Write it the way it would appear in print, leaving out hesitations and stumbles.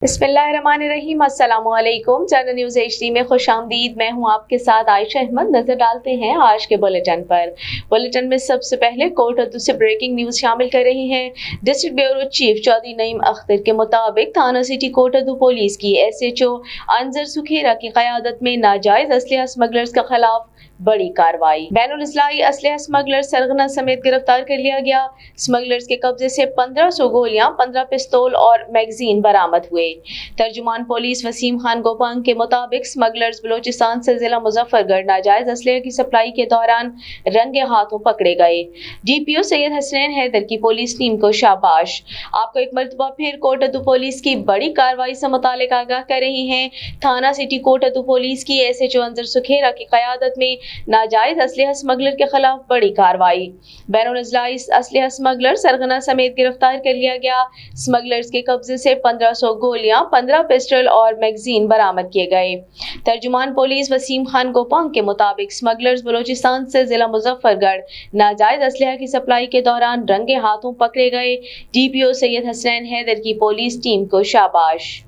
बिस्मिल्लाहिर्रहमानिर्रहीम। अस्सलामुअलैकुम। Channel news HD में खुश आमदीद। मैं हूं आपके साथ आयशा अहमद। नजर डालते हैं आज के बुलेटिन पर। बुलेटिन में सबसे पहले कोटद्दू से ब्रेकिंग न्यूज शामिल कर रही हैं। District bureau chief Chaudhry Naeem Akhtar के मुताबिक थाना सिटी कोटद्दू पुलिस की SHO अंजर सुखेरा की क़यादत में नाजायज असलहा स्मगलर्स के खिलाफ बड़ी कार्रवाई। बैनुल इस्लाही असलहा स्मगलर सरगना समेत गिरफ्तार कर लिया गया। स्मगलर्स के कब्जे से 1500 गोलियां, 15 पिस्तौल और मैगजीन बरामद हुए। तर्जुमान पुलिस वसीम खान गोपांग के मुताबिक स्मगलर्स बलोचिस्तान से जिला मुजफ्फरगढ़ नाजायज असलहे की सप्लाई के दौरान रंगे हाथों पकड़े गए। DPO सैयद हसनैन हैदर की पुलिस टीम को शाबाश। आपको एक मरतबा फिर कोटद्दू पुलिस की बड़ी कार्रवाई से मुतालिक आगाह कर रही हैं। थाना सिटी कोटद्दू पुलिस की SHO अंजर सुखेरा की क़यादत में नाजायज असलहा स्मगलर के खिलाफ बड़ी कार्रवाई। बैनुल इस्लाही असलहा स्मगलर सरगना समेत गिरफ्तार कर लिया गया। स्मगलर्स के कब्जे से 1500 गोलियां, 15 पिस्टल और मैगजीन बरामद किए गए। तर्जुमान पुलिस वसीम खान गोपांग के मुताबिक स्मगलर्स बलोचिस्तान से जिला मुजफ्फरगढ़ नाजायज असलहा की सप्लाई के दौरान रंगे हाथों पकड़े गए। DPO सैयद हसनैन हैदर की पुलिस टीम को शाबाश।